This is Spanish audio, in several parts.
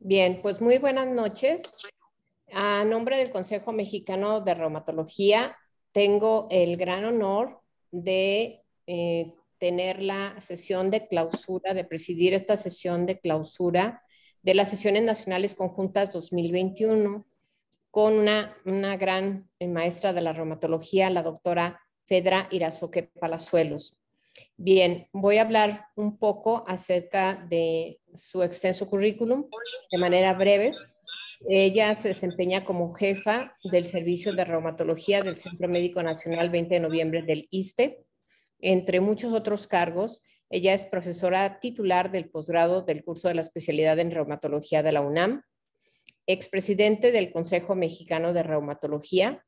Bien, pues muy buenas noches. A nombre del Consejo Mexicano de Reumatología, tengo el gran honor de tener la sesión de clausura, de presidir esta sesión de clausura de las sesiones nacionales conjuntas 2021 con una gran maestra de la reumatología, la doctora Fedra Irazoque Palazuelos. Bien, voy a hablar un poco acerca de su extenso currículum de manera breve. Ella se desempeña como jefa del Servicio de Reumatología del Centro Médico Nacional 20 de noviembre del ISSSTE. Entre muchos otros cargos, ella es profesora titular del posgrado del curso de la especialidad en reumatología de la UNAM, expresidente del Consejo Mexicano de Reumatología,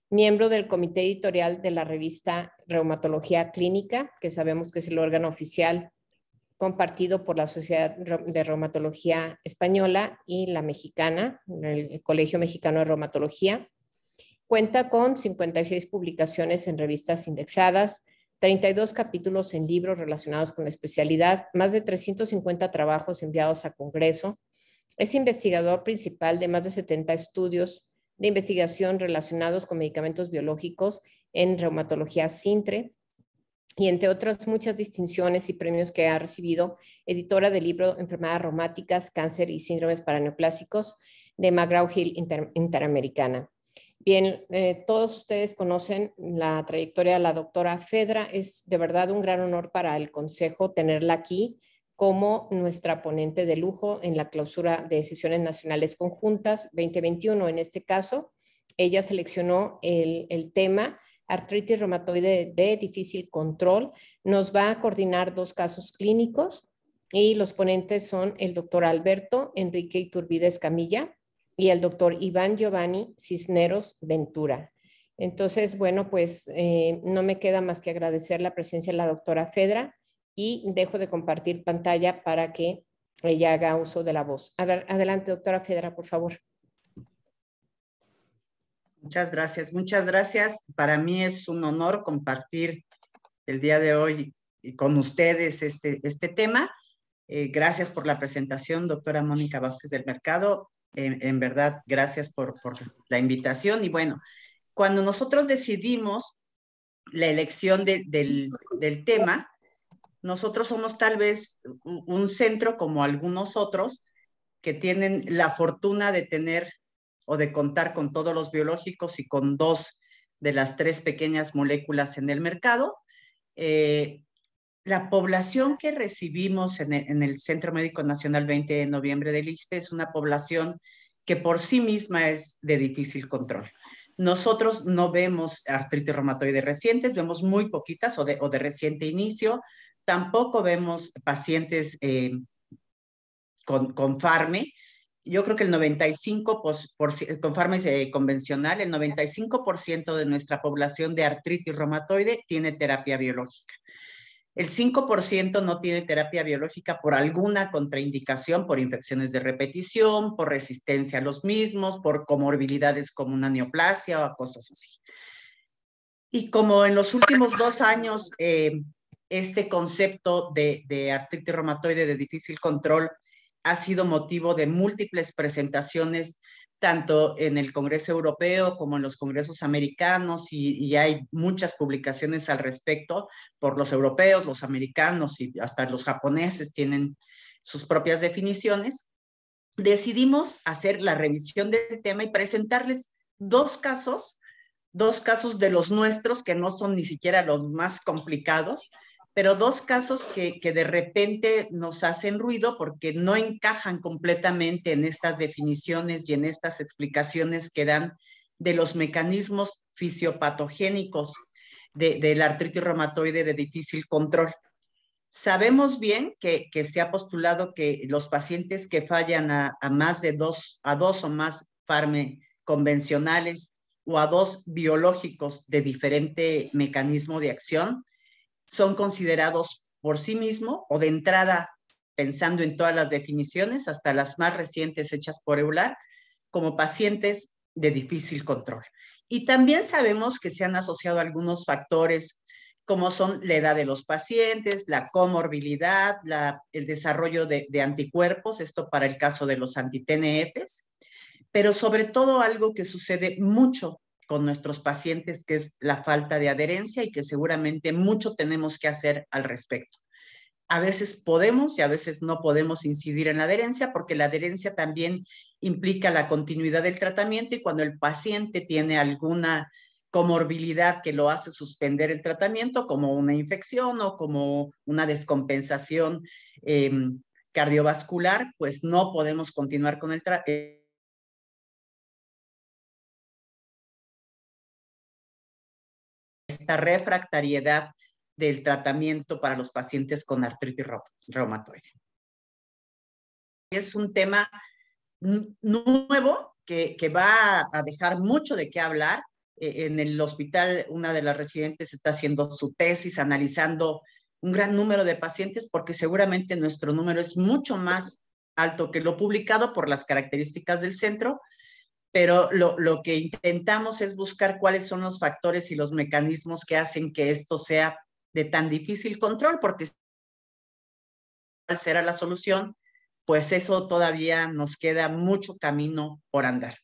miembro del comité editorial de la revista Reumatología Clínica, que sabemos que es el órgano oficial compartido por la Sociedad de Reumatología Española y la mexicana, el Colegio Mexicano de Reumatología. Cuenta con 56 publicaciones en revistas indexadas, 32 capítulos en libros relacionados con la especialidad, más de 350 trabajos enviados a Congreso. Es investigador principal de más de 70 estudios de investigación relacionados con medicamentos biológicos en reumatología SINTRE, y entre otras muchas distinciones y premios que ha recibido, editora del libro Enfermedades Reumáticas, Cáncer y Síndromes Paraneoplásicos de McGraw-Hill Interamericana. Bien, todos ustedes conocen la trayectoria de la doctora Fedra. Es de verdad un gran honor para el Consejo tenerla aquí como nuestra ponente de lujo en la clausura de sesiones nacionales conjuntas 2021. En este caso, ella seleccionó el tema artritis reumatoide de difícil control. Nos va a coordinar 2 casos clínicos y los ponentes son el doctor Alberto Enrique Iturbide Escamilla y el doctor Iván Giovanni Cisneros Ventura. Entonces, bueno, pues no me queda más que agradecer la presencia de la doctora Fedra y dejo de compartir pantalla para que ella haga uso de la voz. Adelante, doctora Fedra, por favor. Muchas gracias, muchas gracias. Para mí es un honor compartir el día de hoy con ustedes este tema. Gracias por la presentación, doctora Mónica Vázquez del Mercado. En verdad, gracias por la invitación. Y bueno, cuando nosotros decidimos la elección del tema, nosotros somos tal vez un centro como algunos otros que tienen la fortuna de tener o de contar con todos los biológicos y con 2 de las 3 pequeñas moléculas en el mercado. La población que recibimos en el Centro Médico Nacional 20 de noviembre del ISSSTE es una población que por sí misma es de difícil control. Nosotros no vemos artritis reumatoide recientes, vemos muy poquitas o de reciente inicio. Tampoco vemos pacientes con FARME. Yo creo que el 95%, con FARME convencional, el 95% de nuestra población de artritis reumatoide tiene terapia biológica. El 5% no tiene terapia biológica por alguna contraindicación, por infecciones de repetición, por resistencia a los mismos, por comorbilidades como una neoplasia o cosas así. Y como en los últimos 2 años, este concepto de artritis reumatoide de difícil control ha sido motivo de múltiples presentaciones, tanto en el Congreso Europeo como en los congresos americanos, y hay muchas publicaciones al respecto por los europeos, los americanos y hasta los japoneses tienen sus propias definiciones. Decidimos hacer la revisión del tema y presentarles 2 casos de los nuestros, que no son ni siquiera los más complicados, pero 2 casos que de repente nos hacen ruido porque no encajan completamente en estas definiciones y en estas explicaciones que dan de los mecanismos fisiopatogénicos de la artritis reumatoide de difícil control. Sabemos bien que se ha postulado que los pacientes que fallan a más de 2 o más FARME convencionales o a 2 biológicos de diferente mecanismo de acción son considerados por sí mismo o de entrada, pensando en todas las definiciones, hasta las más recientes hechas por EULAR, como pacientes de difícil control. Y también sabemos que se han asociado algunos factores como son la edad de los pacientes, la comorbilidad, el desarrollo de anticuerpos, esto para el caso de los anti-TNFs, pero sobre todo algo que sucede mucho con nuestros pacientes, que es la falta de adherencia y que seguramente mucho tenemos que hacer al respecto. A veces podemos y a veces no podemos incidir en la adherencia, porque la adherencia también implica la continuidad del tratamiento, y cuando el paciente tiene alguna comorbilidad que lo hace suspender el tratamiento, como una infección o como una descompensación cardiovascular, pues no podemos continuar con el tratamiento. Esta refractariedad del tratamiento para los pacientes con artritis reumatoide. Es un tema nuevo que va a dejar mucho de qué hablar. En el hospital, una de las residentes está haciendo su tesis, analizando un gran número de pacientes, porque seguramente nuestro número es mucho más alto que lo publicado por las características del centro, pero lo que intentamos es buscar cuáles son los factores y los mecanismos que hacen que esto sea de tan difícil control, porque cuál será la solución, pues eso todavía nos queda mucho camino por andar.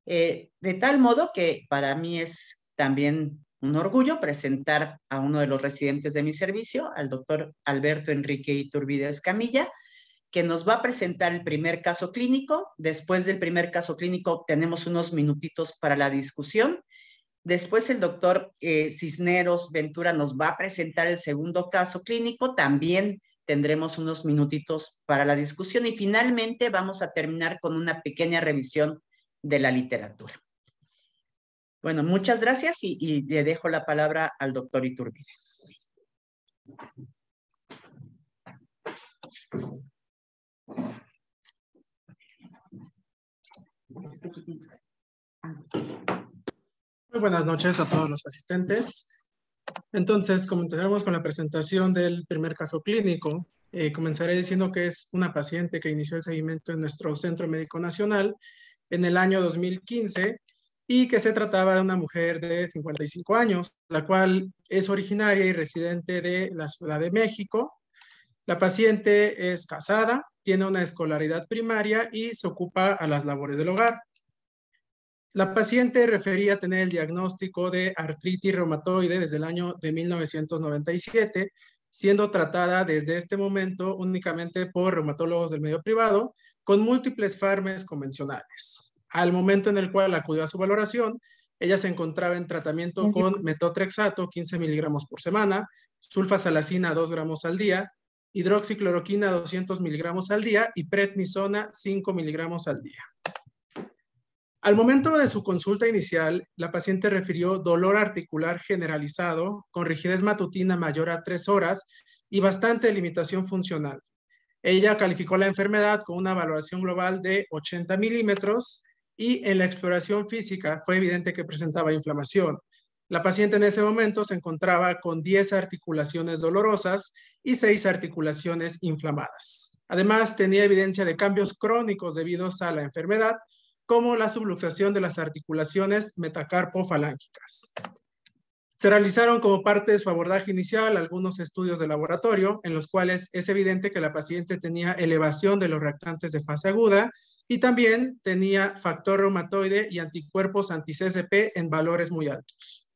De tal modo que para mí es también un orgullo presentar a uno de los residentes de mi servicio, al doctor Alberto Enrique Iturbide Escamilla, que nos va a presentar el primer caso clínico. Después del primer caso clínico tenemos unos minutitos para la discusión. Después el doctor Cisneros Ventura nos va a presentar el segundo caso clínico. También tendremos unos minutitos para la discusión, y finalmente vamos a terminar con una pequeña revisión de la literatura. Bueno, muchas gracias y le dejo la palabra al doctor Iturbide. Muy buenas noches a todos los asistentes. Entonces, comenzaremos con la presentación del primer caso clínico. Comenzaré diciendo que es una paciente que inició el seguimiento en nuestro Centro Médico Nacional en el año 2015 y que se trataba de una mujer de 55 años, la cual es originaria y residente de la Ciudad de México. La paciente es casada, tiene una escolaridad primaria y se ocupa a las labores del hogar. La paciente refería tener el diagnóstico de artritis reumatoide desde el año de 1997, siendo tratada desde este momento únicamente por reumatólogos del medio privado, con múltiples fármacos convencionales. Al momento en el cual acudió a su valoración, ella se encontraba en tratamiento con metotrexato 15 miligramos por semana, sulfasalacina 2 gramos al día, hidroxicloroquina 200 miligramos al día y prednisona 5 miligramos al día. Al momento de su consulta inicial, la paciente refirió dolor articular generalizado con rigidez matutina mayor a 3 horas y bastante limitación funcional. Ella calificó la enfermedad con una valoración global de 80 milímetros y en la exploración física fue evidente que presentaba inflamación. La paciente en ese momento se encontraba con 10 articulaciones dolorosas y 6 articulaciones inflamadas. Además, tenía evidencia de cambios crónicos debidos a la enfermedad, como la subluxación de las articulaciones metacarpofalángicas. Se realizaron como parte de su abordaje inicial algunos estudios de laboratorio en los cuales es evidente que la paciente tenía elevación de los reactantes de fase aguda y también tenía factor reumatoide y anticuerpos anti-CSP en valores muy altos.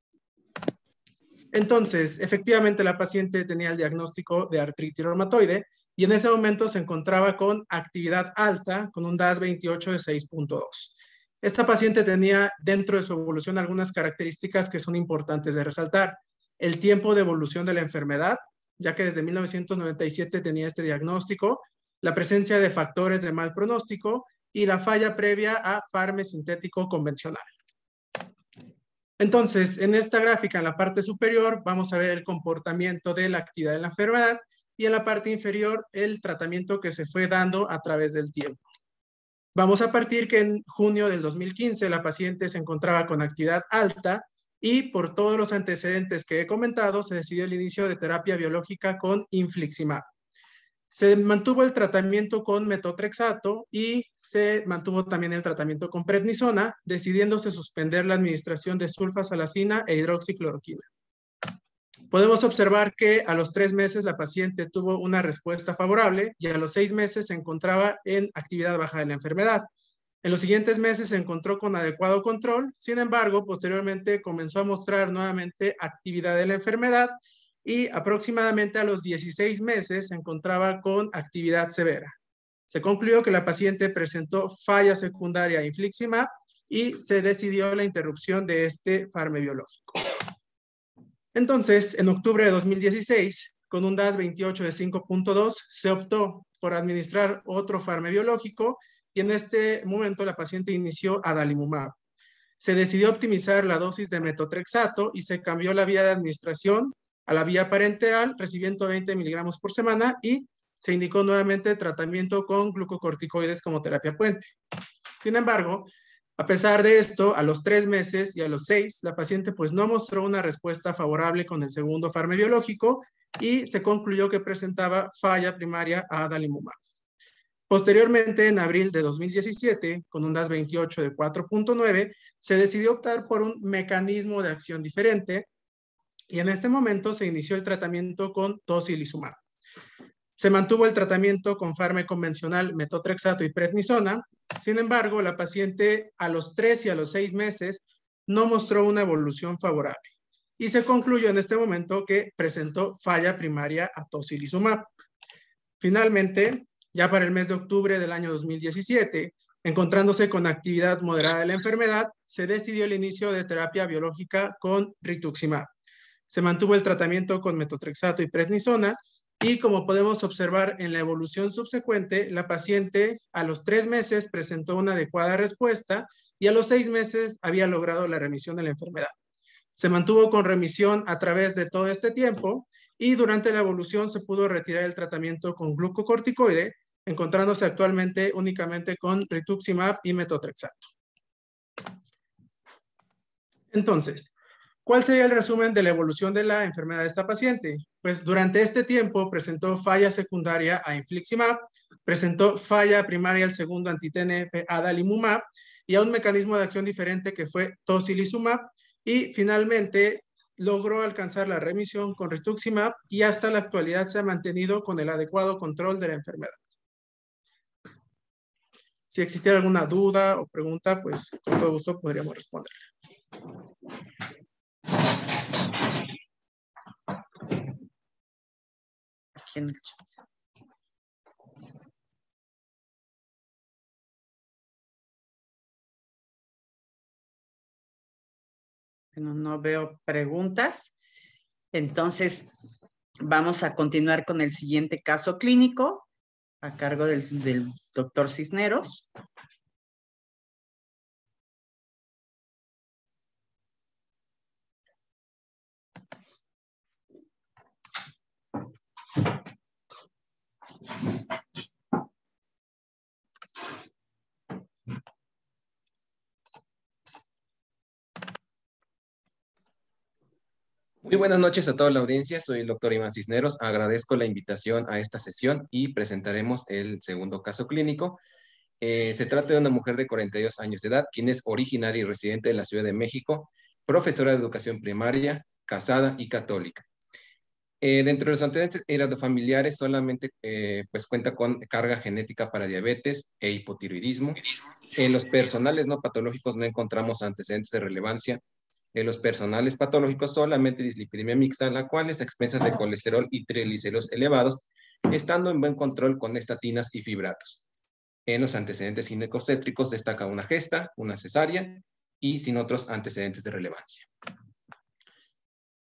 Entonces, efectivamente la paciente tenía el diagnóstico de artritis reumatoide y en ese momento se encontraba con actividad alta, con un DAS28 de 6.2. Esta paciente tenía dentro de su evolución algunas características que son importantes de resaltar. El tiempo de evolución de la enfermedad, ya que desde 1997 tenía este diagnóstico, la presencia de factores de mal pronóstico y la falla previa a fármaco sintético convencional. Entonces, en esta gráfica, en la parte superior, vamos a ver el comportamiento de la actividad de la enfermedad y en la parte inferior, el tratamiento que se fue dando a través del tiempo. Vamos a partir que en junio del 2015 la paciente se encontraba con actividad alta y por todos los antecedentes que he comentado, se decidió el inicio de terapia biológica con infliximab. Se mantuvo el tratamiento con metotrexato y se mantuvo también el tratamiento con prednisona, decidiéndose suspender la administración de sulfasalacina e hidroxicloroquina. Podemos observar que a los 3 meses la paciente tuvo una respuesta favorable y a los 6 meses se encontraba en actividad baja de la enfermedad. En los siguientes meses se encontró con adecuado control, sin embargo, posteriormente comenzó a mostrar nuevamente actividad de la enfermedad y aproximadamente a los 16 meses se encontraba con actividad severa. Se concluyó que la paciente presentó falla secundaria a infliximab y se decidió la interrupción de este fármaco biológico. Entonces, en octubre de 2016, con un DAS 28 de 5.2, se optó por administrar otro fármaco biológico y en este momento la paciente inició adalimumab. Se decidió optimizar la dosis de metotrexato y se cambió la vía de administración a la vía parenteral, recibiendo 20 miligramos por semana y se indicó nuevamente tratamiento con glucocorticoides como terapia puente. Sin embargo, a pesar de esto, a los 3 meses y a los 6, la paciente pues no mostró una respuesta favorable con el segundo fármaco biológico y se concluyó que presentaba falla primaria a adalimumab. Posteriormente, en abril de 2017, con un DAS 28 de 4.9, se decidió optar por un mecanismo de acción diferente y en este momento se inició el tratamiento con tocilizumab. Se mantuvo el tratamiento con fármaco convencional metotrexato y prednisona. Sin embargo, la paciente a los 3 y a los 6 meses no mostró una evolución favorable y se concluyó en este momento que presentó falla primaria a tocilizumab. Finalmente, ya para el mes de octubre del año 2017, encontrándose con actividad moderada de la enfermedad, se decidió el inicio de terapia biológica con rituximab. Se mantuvo el tratamiento con metotrexato y prednisona y como podemos observar en la evolución subsecuente, la paciente a los 3 meses presentó una adecuada respuesta y a los 6 meses había logrado la remisión de la enfermedad. Se mantuvo con remisión a través de todo este tiempo y durante la evolución se pudo retirar el tratamiento con glucocorticoide, encontrándose actualmente únicamente con rituximab y metotrexato. Entonces, ¿cuál sería el resumen de la evolución de la enfermedad de esta paciente? Pues durante este tiempo presentó falla secundaria a infliximab, presentó falla primaria al segundo anti-TNF adalimumab y a un mecanismo de acción diferente que fue tocilizumab y finalmente logró alcanzar la remisión con rituximab y hasta la actualidad se ha mantenido con el adecuado control de la enfermedad. Si existiera alguna duda o pregunta, pues con todo gusto podríamos responder. Aquí en el chat. Bueno, no veo preguntas. Entonces, vamos a continuar con el siguiente caso clínico a cargo del doctor Cisneros. Muy buenas noches a toda la audiencia, soy el doctor Iván Cisneros, agradezco la invitación a esta sesión y presentaremos el segundo caso clínico. Se trata de una mujer de 42 años de edad, quien es originaria y residente de la Ciudad de México, profesora de educación primaria, casada y católica. Dentro de los antecedentes heredofamiliares solamente pues cuenta con carga genética para diabetes e hipotiroidismo. En los personales no patológicos no encontramos antecedentes de relevancia. En los personales patológicos solamente dislipidemia mixta, la cual es a expensas de colesterol y triglicéridos elevados, estando en buen control con estatinas y fibratos. En los antecedentes ginecobstétricos destaca una gesta, una cesárea y sin otros antecedentes de relevancia.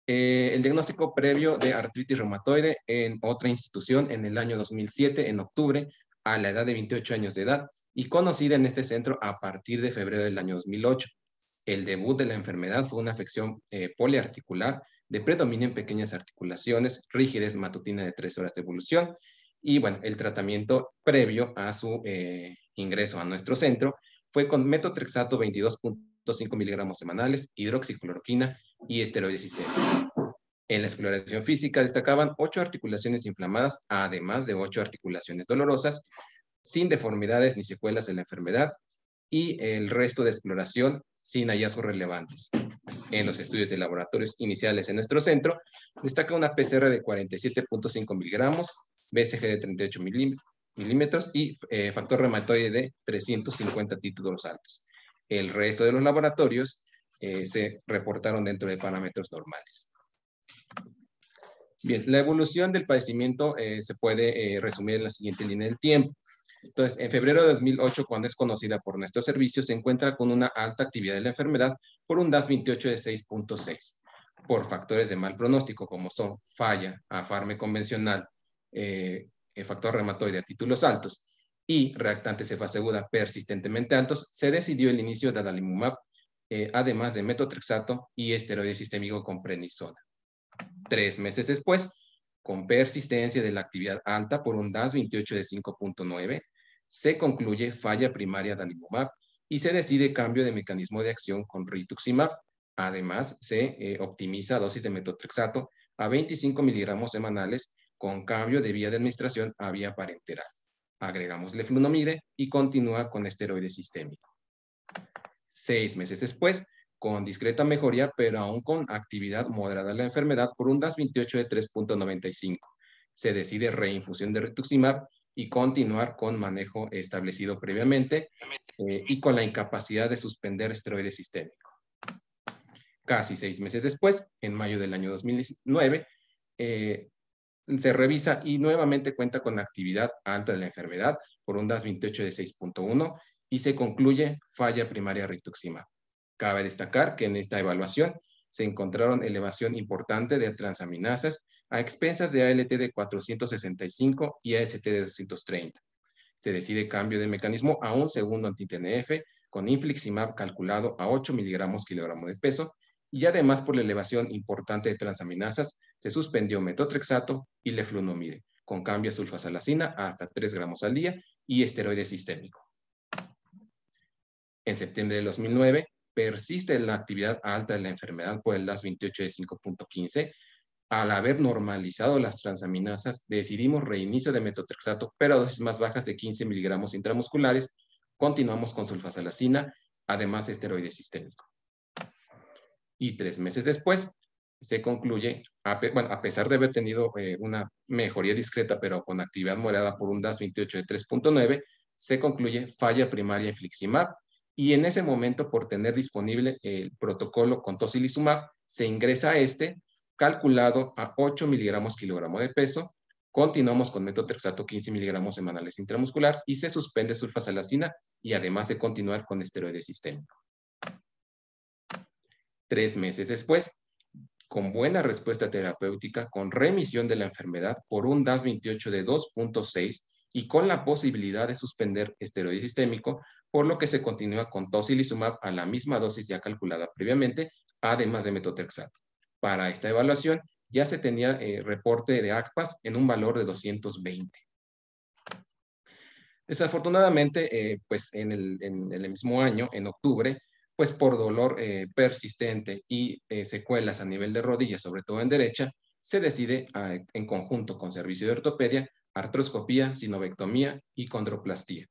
El diagnóstico previo de artritis reumatoide en otra institución en el año 2007, en octubre, a la edad de 28 años de edad, y conocida en este centro a partir de febrero del año 2008. El debut de la enfermedad fue una afección poliarticular de predominio en pequeñas articulaciones, rigidez matutina de 3 horas de evolución, y bueno, el tratamiento previo a su ingreso a nuestro centro fue con metotrexato 22.5 miligramos semanales, hidroxicloroquina y esteroides sistémicos. En la exploración física destacaban 8 articulaciones inflamadas, además de 8 articulaciones dolorosas, sin deformidades ni secuelas de la enfermedad, y el resto de exploración sin hallazgos relevantes. En los estudios de laboratorios iniciales en nuestro centro, destaca una PCR de 47.5 miligramos, BCG de 38 milímetros y factor reumatoide de 350 títulos altos. El resto de los laboratorios se reportaron dentro de parámetros normales. Bien, la evolución del padecimiento se puede resumir en la siguiente línea del tiempo. Entonces, en febrero de 2008, cuando es conocida por nuestro servicio, se encuentra con una alta actividad de la enfermedad por un DAS28 de 6.6, por factores de mal pronóstico, como son falla, afarme convencional, el factor reumatoide a títulos altos y reactantes de fase aguda persistentemente altos, se decidió el inicio de adalimumab, además de metotrexato y esteroide sistémico con prednisona. 3 meses después, con persistencia de la actividad alta por un DAS28 de 5.9, se concluye falla primaria adalimumab y se decide cambio de mecanismo de acción con rituximab. Además, se optimiza dosis de metotrexato a 25 miligramos semanales con cambio de vía de administración a vía parenteral. Agregamos leflunomide y continúa con esteroide sistémico. 6 meses después, con discreta mejoría, pero aún con actividad moderada de la enfermedad por un DAS28 de 3.95. Se decide reinfusión de rituximab y continuar con manejo establecido previamente y con la incapacidad de suspender esteroide sistémico. Casi 6 meses después, en mayo del año 2009, se revisa y nuevamente cuenta con actividad alta de la enfermedad por un DAS28 de 6.1 y se concluye falla primaria rituximab. Cabe destacar que en esta evaluación se encontraron elevación importante de transaminasas a expensas de ALT de 465 y AST de 230. Se decide cambio de mecanismo a un segundo anti-TNF con infliximab calculado a 8 miligramos kilogramo de peso y además por la elevación importante de transaminasas se suspendió metotrexato y leflunomide con cambio a sulfasalacina hasta 3 gramos al día y esteroide sistémico. En septiembre de 2009, persiste la actividad alta de la enfermedad por el DAS28 de 5.15. Al haber normalizado las transaminasas, decidimos reinicio de metotrexato, pero a dosis más bajas de 15 miligramos intramusculares. Continuamos con sulfasalacina, además esteroide sistémico. Y 3 meses después, se concluye, a pesar de haber tenido una mejoría discreta, pero con actividad moderada por un DAS28 de 3.9, se concluye falla primaria infliximab. Y en ese momento, por tener disponible el protocolo con tocilizumab, se ingresa a este, calculado a 8 miligramos kilogramo de peso. Continuamos con metotrexato 15 miligramos semanales intramuscular y se suspende sulfasalacina y además de continuar con esteroide sistémico. 3 meses después, con buena respuesta terapéutica, con remisión de la enfermedad por un DAS28 de 2.6 y con la posibilidad de suspender esteroide sistémico, por lo que se continúa con tocilizumab a la misma dosis ya calculada previamente, además de metotrexato. Para esta evaluación ya se tenía reporte de ACPAS en un valor de 220. Desafortunadamente, pues en el mismo año, en octubre, pues por dolor persistente y secuelas a nivel de rodilla, sobre todo en derecha, se decide en conjunto con servicio de ortopedia, artroscopía, sinovectomía y condroplastía,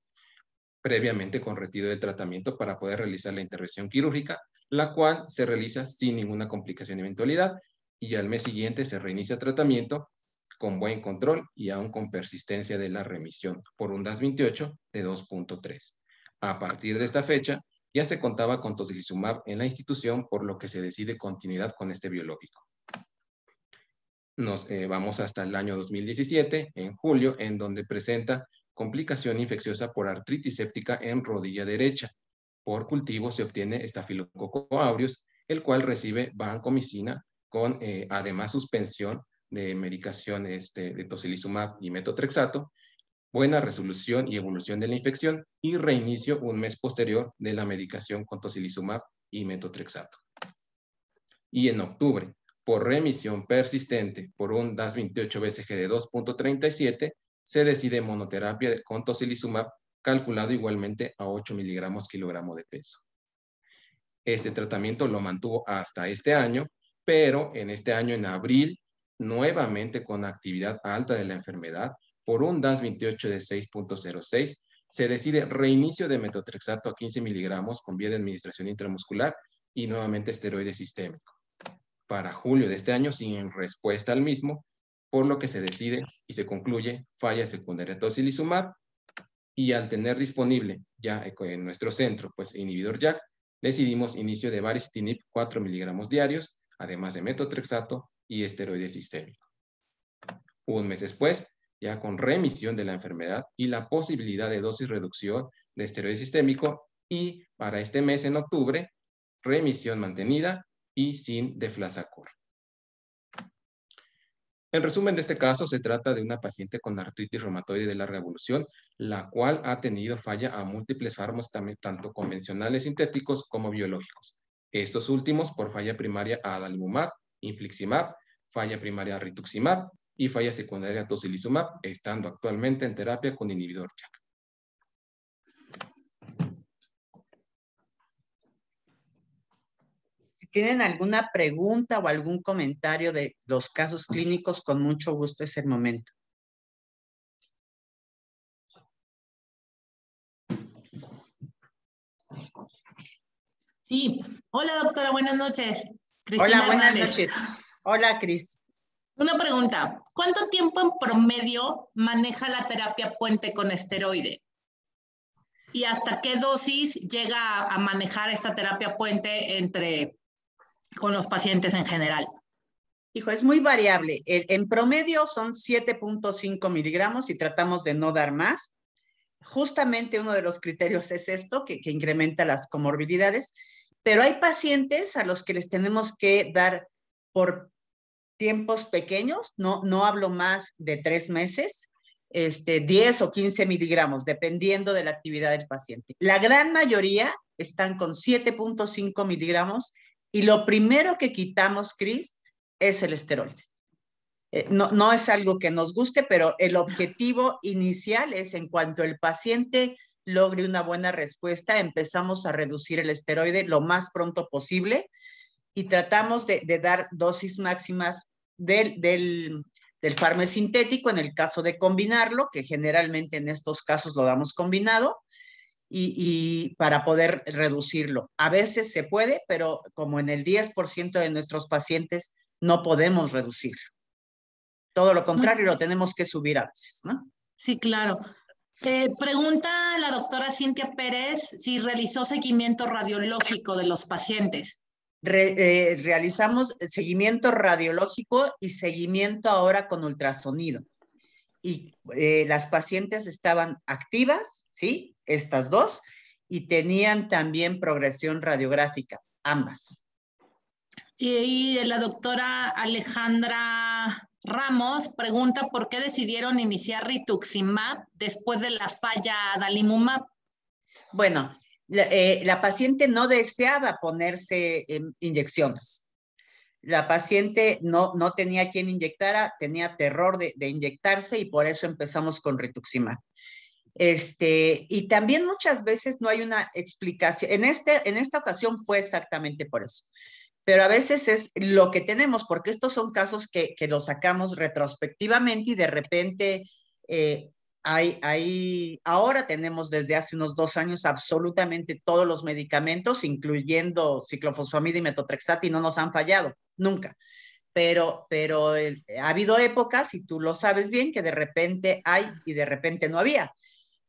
previamente con retiro de tratamiento para poder realizar la intervención quirúrgica, la cual se realiza sin ninguna complicación ni eventualidad, y al mes siguiente se reinicia tratamiento con buen control y aún con persistencia de la remisión por un DAS28 de 2.3. A partir de esta fecha, ya se contaba con tocilizumab en la institución, por lo que se decide continuidad con este biológico. Nos vamos hasta el año 2017, en julio, en donde presenta complicación infecciosa por artritis séptica en rodilla derecha. Por cultivo se obtiene Staphylococcus aureus, el cual recibe vancomicina con además suspensión de medicación de tocilizumab y metotrexato, buena resolución y evolución de la infección y reinicio un mes posterior de la medicación con tocilizumab y metotrexato. Y en octubre, por remisión persistente por un DAS28 BCG de 2.37, se decide monoterapia con tocilizumab calculado igualmente a 8 miligramos kilogramo de peso. Este tratamiento lo mantuvo hasta este año, pero en este año, en abril, nuevamente con actividad alta de la enfermedad, por un DAS28 de 6.06, se decide reinicio de metotrexato a 15 miligramos con vía de administración intramuscular y nuevamente esteroide sistémico. Para julio de este año, sin respuesta al mismo, por lo que se decide y se concluye falla secundaria tocilizumab, y al tener disponible ya en nuestro centro, pues inhibidor JAK, decidimos inicio de baricitinib 4 miligramos diarios, además de metotrexato y esteroide sistémico. Un mes después, ya con remisión de la enfermedad y la posibilidad de dosis reducción de esteroide sistémico, y para este mes en octubre, remisión mantenida y sin deflazacur. En resumen de este caso, se trata de una paciente con artritis reumatoide de larga evolución, la cual ha tenido falla a múltiples fármacos, tanto convencionales sintéticos como biológicos. Estos últimos por falla primaria a adalimumab, infliximab, falla primaria a rituximab y falla secundaria a tocilizumab, estando actualmente en terapia con inhibidor JAK. Si tienen alguna pregunta o algún comentario de los casos clínicos, con mucho gusto es el momento. Sí, hola doctora, buenas noches. Cristina Hola, buenas noches. Hola, Cris. Una pregunta, ¿cuánto tiempo en promedio maneja la terapia puente con esteroide? ¿Y hasta qué dosis llega a manejar esta terapia puente con los pacientes en general? Hijo, es muy variable. En promedio son 7.5 miligramos y tratamos de no dar más. Justamente uno de los criterios es esto, que incrementa las comorbilidades, pero hay pacientes a los que les tenemos que dar por tiempos pequeños, no hablo más de 3 meses, 10 o 15 miligramos, dependiendo de la actividad del paciente. La gran mayoría están con 7.5 miligramos y lo primero que quitamos, Cris, es el esteroide. No es algo que nos guste, pero el objetivo inicial es en cuanto el paciente logre una buena respuesta, empezamos a reducir el esteroide lo más pronto posible y tratamos de dar dosis máximas del fármaco sintético en el caso de combinarlo, que generalmente en estos casos lo damos combinado, y para poder reducirlo. A veces se puede, pero como en el 10% de nuestros pacientes no podemos reducirlo. Todo lo contrario, lo tenemos que subir a veces, ¿no? Sí, claro. Pregunta la doctora Cintia Pérez si realizó seguimiento radiológico de los pacientes. Realizamos seguimiento radiológico y seguimiento ahora con ultrasonido. Y las pacientes estaban activas, ¿sí? Estas dos, y tenían también progresión radiográfica, ambas. Y la doctora Alejandra Ramos pregunta por qué decidieron iniciar rituximab después de la falla adalimumab. Bueno, la paciente no deseaba ponerse inyecciones. La paciente no tenía quien inyectara, tenía terror de inyectarse y por eso empezamos con rituximab. Y también muchas veces no hay una explicación. En esta ocasión fue exactamente por eso. Pero a veces es lo que tenemos, porque estos son casos que los sacamos retrospectivamente y de repente ahora tenemos desde hace unos 2 años absolutamente todos los medicamentos, incluyendo ciclofosfamida y metotrexato, y no nos han fallado, nunca. Pero ha habido épocas, y tú lo sabes bien, que de repente hay y de repente no había.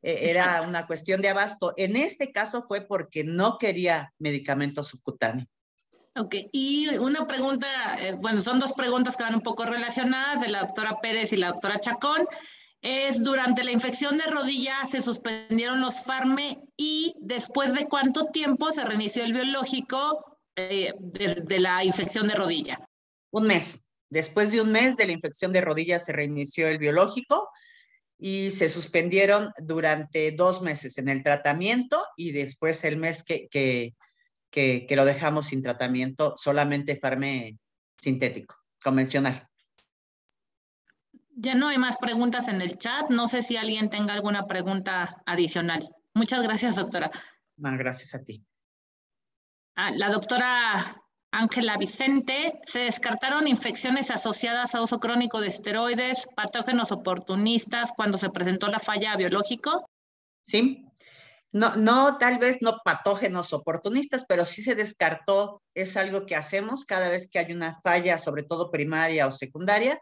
Era una cuestión de abasto. En este caso fue porque no quería medicamento subcutáneo. Ok, y una pregunta, bueno, son 2 preguntas que van un poco relacionadas, de la doctora Pérez y la doctora Chacón. Es, durante la infección de rodilla se suspendieron los farme y después de cuánto tiempo se reinició el biológico de la infección de rodilla. 1 mes. Después de 1 mes de la infección de rodilla se reinició el biológico y se suspendieron durante 2 meses en el tratamiento y después el mes que lo dejamos sin tratamiento, solamente farme sintético, convencional. Ya no hay más preguntas en el chat. No sé si alguien tenga alguna pregunta adicional. Muchas gracias, doctora. No, gracias a ti. La doctora Ángela Vicente, ¿se descartaron infecciones asociadas a uso crónico de esteroides, patógenos oportunistas cuando se presentó la falla biológico? ¿sí? No, tal vez no patógenos oportunistas, pero sí se descartó, es algo que hacemos cada vez que hay una falla, sobre todo primaria o secundaria,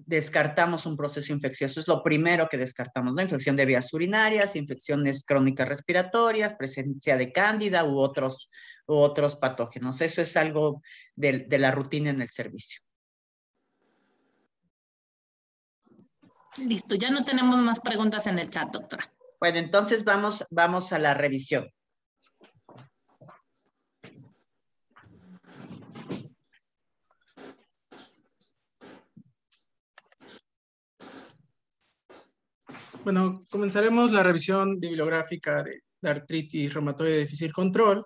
descartamos un proceso infeccioso. Es lo primero que descartamos, ¿no? Infección de vías urinarias, infecciones crónicas respiratorias, presencia de cándida u otros patógenos. Eso es algo de la rutina en el servicio. Listo, ya no tenemos más preguntas en el chat, doctora. Bueno, entonces vamos a la revisión. Bueno, comenzaremos la revisión bibliográfica de artritis reumatoide de difícil control,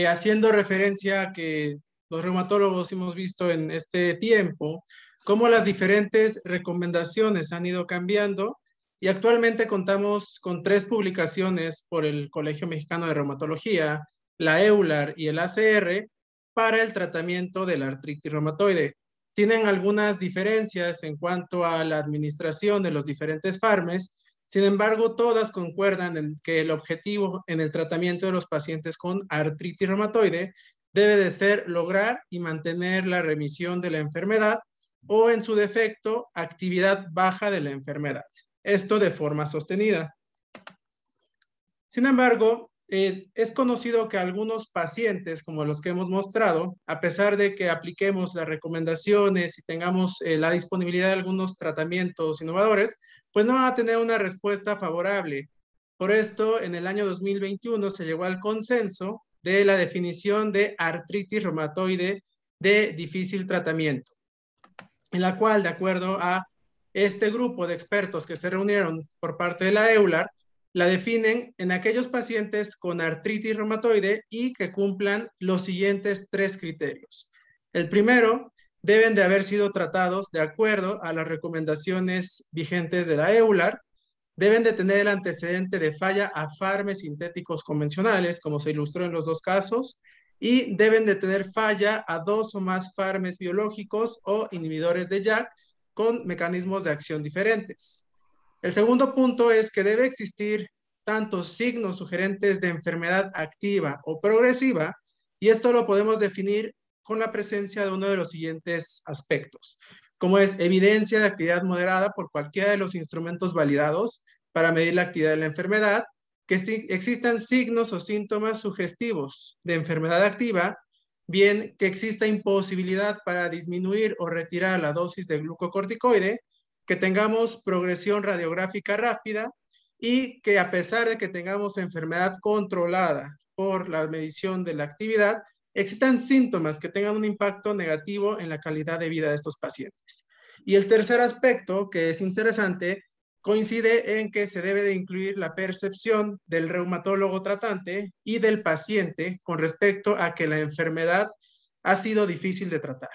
haciendo referencia a que los reumatólogos hemos visto en este tiempo cómo las diferentes recomendaciones han ido cambiando y actualmente contamos con 3 publicaciones por el Colegio Mexicano de Reumatología, la EULAR y el ACR para el tratamiento de la artritis reumatoide. Tienen algunas diferencias en cuanto a la administración de los diferentes fármacos, sin embargo, todas concuerdan en que el objetivo en el tratamiento de los pacientes con artritis reumatoide debe de ser lograr y mantener la remisión de la enfermedad o, en su defecto, actividad baja de la enfermedad. Esto de forma sostenida. Sin embargo, es conocido que algunos pacientes, como los que hemos mostrado, a pesar de que apliquemos las recomendaciones y tengamos la disponibilidad de algunos tratamientos innovadores, pues no van a tener una respuesta favorable. Por esto, en el año 2021 se llegó al consenso de la definición de artritis reumatoide de difícil tratamiento, en la cual, de acuerdo a este grupo de expertos que se reunieron por parte de la EULAR, la definen en aquellos pacientes con artritis reumatoide y que cumplan los siguientes 3 criterios. El primero, deben de haber sido tratados de acuerdo a las recomendaciones vigentes de la EULAR, deben de tener el antecedente de falla a fármacos sintéticos convencionales, como se ilustró en los 2 casos, y deben de tener falla a 2 o más fármacos biológicos o inhibidores de JAK con mecanismos de acción diferentes. El segundo punto es que debe existir tantos signos sugerentes de enfermedad activa o progresiva, y esto lo podemos definir con la presencia de uno de los siguientes aspectos, como es evidencia de actividad moderada por cualquiera de los instrumentos validados para medir la actividad de la enfermedad, que existan signos o síntomas sugestivos de enfermedad activa, bien que exista imposibilidad para disminuir o retirar la dosis de glucocorticoide, que tengamos progresión radiográfica rápida y que, a pesar de que tengamos enfermedad controlada por la medición de la actividad, existan síntomas que tengan un impacto negativo en la calidad de vida de estos pacientes. Y el tercer aspecto, que es interesante, coincide en que se debe de incluir la percepción del reumatólogo tratante y del paciente con respecto a que la enfermedad ha sido difícil de tratar.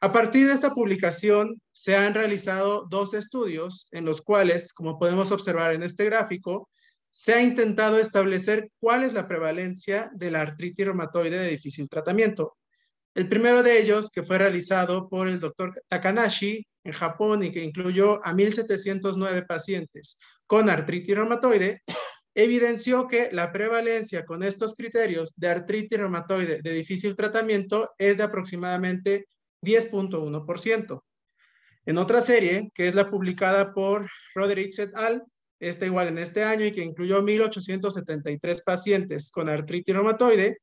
A partir de esta publicación se han realizado 2 estudios en los cuales, como podemos observar en este gráfico, se ha intentado establecer cuál es la prevalencia de la artritis reumatoide de difícil tratamiento. El primero de ellos, que fue realizado por el doctor Takanashi en Japón y que incluyó a 1,709 pacientes con artritis reumatoide, evidenció que la prevalencia con estos criterios de artritis reumatoide de difícil tratamiento es de aproximadamente 10.1%. En otra serie, que es la publicada por Rodriguez et al., igual en este año y que incluyó 1,873 pacientes con artritis reumatoide,